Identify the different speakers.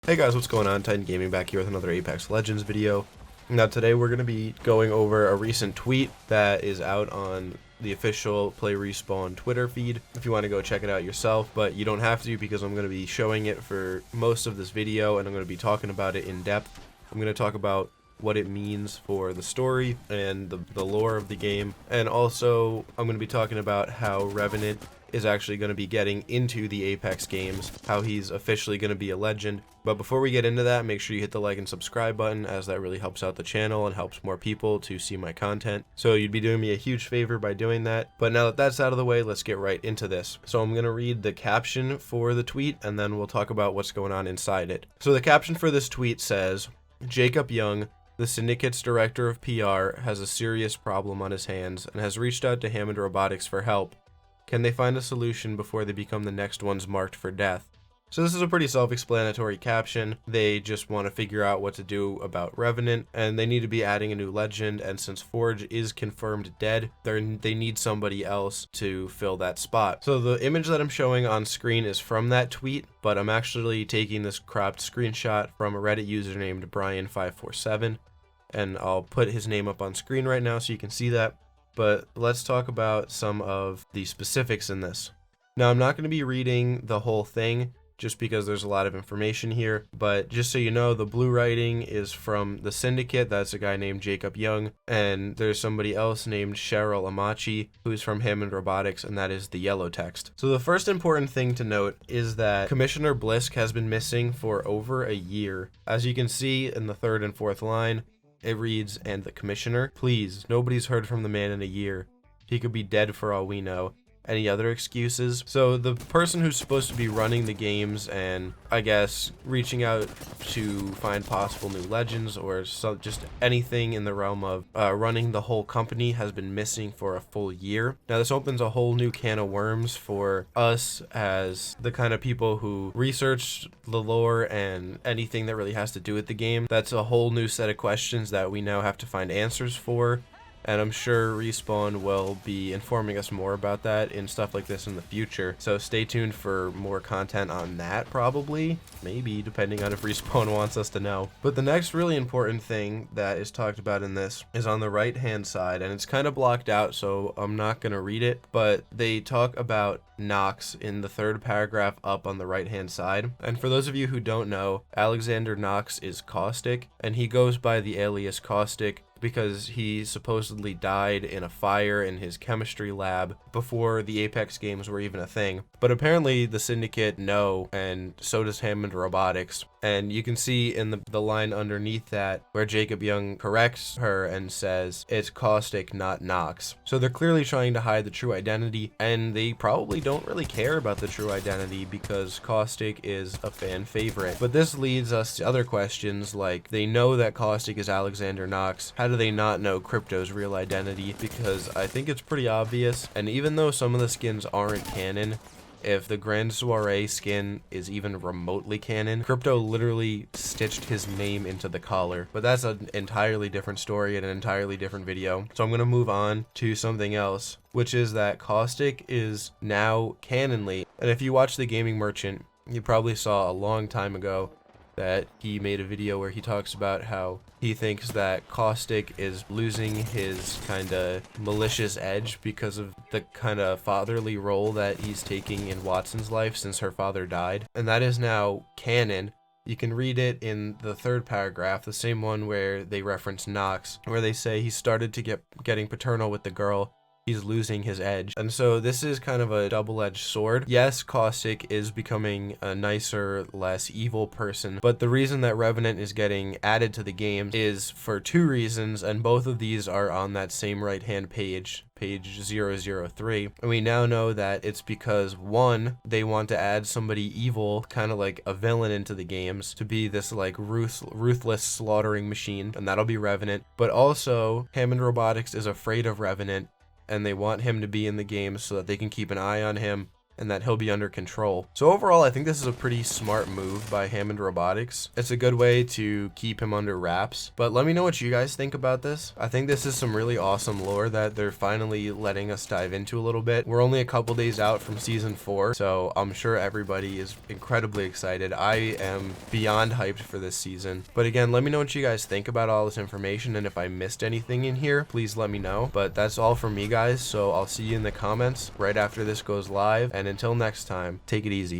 Speaker 1: Hey guys, what's going on? Titan Gaming back here with another Apex Legends video. Now today we're going to be going over a recent tweet that is out on the official Play Respawn Twitter feed if you want to go check it out yourself, but you don't have to because I'm going to be showing it for most of this video and I'm going to be talking about it in depth. I'm going to talk about what it means for the story and the lore of the game, and also I'm going to be talking about how Revenant is actually going to be getting into the Apex games, how he's officially going to be a legend. But before we get into that, make sure you hit the like and subscribe button, as that really helps out the channel and helps more people to see my content. So you'd be doing me a huge favor by doing that. But now that that's out of the way, let's get right into this. So I'm going to read the caption for the tweet and then we'll talk about what's going on inside it. So the caption for this tweet says, "Jacob Young, the Syndicate's director of PR, has a serious problem on his hands and has reached out to Hammond Robotics for help. Can they find a solution before they become the next ones marked for death?" So this is a pretty self-explanatory caption. They just want to figure out what to do about Revenant, and they need to be adding a new legend, and since Forge is confirmed dead, they need somebody else to fill that spot. So the image that I'm showing on screen is from that tweet, but I'm actually taking this cropped screenshot from a Reddit user named Brian547, and I'll put his name up on screen right now so you can see that. But let's talk about some of the specifics in this. Now, I'm not going to be reading the whole thing just because there's a lot of information here, but just so you know, the blue writing is from the Syndicate. That's a guy named Jacob Young, and there's somebody else named Cheryl Amachi who's from Hammond Robotics, and that is the yellow text. So the first important thing to note is that Commissioner Blisk has been missing for over a year. As you can see in the third and fourth line, it reads, "And the commissioner? Please, nobody's heard from the man in a year. He could be dead for all we know. Any other excuses?" So the person who's supposed to be running the games and I guess reaching out to find possible new legends or just anything in the realm of running the whole company has been missing for a full year. Now this opens a whole new can of worms for us as the kind of people who research the lore and anything that really has to do with the game. That's a whole new set of questions that we now have to find answers for. And I'm sure Respawn will be informing us more about that in stuff like this in the future. So stay tuned for more content on that, probably. Maybe, depending on if Respawn wants us to know. But the next really important thing that is talked about in this is on the right-hand side, and it's kind of blocked out, so I'm not going to read it. But they talk about Knox in the third paragraph up on the right-hand side. And for those of you who don't know, Alexander Knox is Caustic, and he goes by the alias Caustic because he supposedly died in a fire in his chemistry lab before the Apex games were even a thing. But apparently the Syndicate know, and so does Hammond Robotics. And you can see in the line underneath that where Jacob Young corrects her and says it's Caustic, not Knox. So they're clearly trying to hide the true identity, and they probably don't really care about the true identity because Caustic is a fan favorite. But this leads us to other questions, like they know that Caustic is Alexander Knox. How do they not know Crypto's real identity? Because I think it's pretty obvious, and even though some of the skins aren't canon, if the Grand Soiree skin is even remotely canon, Crypto literally stitched his name into the collar. But that's an entirely different story and an entirely different video. So I'm going to move on to something else, which is that Caustic is now canonly. And if you watch The Gaming Merchant, you probably saw a long time ago that he made a video where he talks about how he thinks that Caustic is losing his kind of malicious edge because of the kind of fatherly role that he's taking in Wattson's life since her father died. And that is now canon. You can read it in the third paragraph, the same one where they reference Knox, where they say he started to getting paternal with the girl. He's losing his edge. And so this is kind of a double-edged sword. Yes, Caustic is becoming a nicer, less evil person, but the reason that Revenant is getting added to the game is for two reasons, and both of these are on that same right-hand page, page 003. And we now know that it's because, one, they want to add somebody evil, kind of like a villain into the games, to be this like ruthless slaughtering machine, and that'll be Revenant. But also, Hammond Robotics is afraid of Revenant, and they want him to be in the game so that they can keep an eye on him and that he'll be under control. So overall, I think this is a pretty smart move by Hammond Robotics. It's a good way to keep him under wraps, but let me know what you guys think about this. I think this is some really awesome lore that they're finally letting us dive into a little bit. We're only a couple days out from season 4, so I'm sure everybody is incredibly excited. I am beyond hyped for this season. But again, let me know what you guys think about all this information, and if I missed anything in here, please let me know. But that's all from me, guys, so I'll see you in the comments right after this goes live, and until next time, take it easy.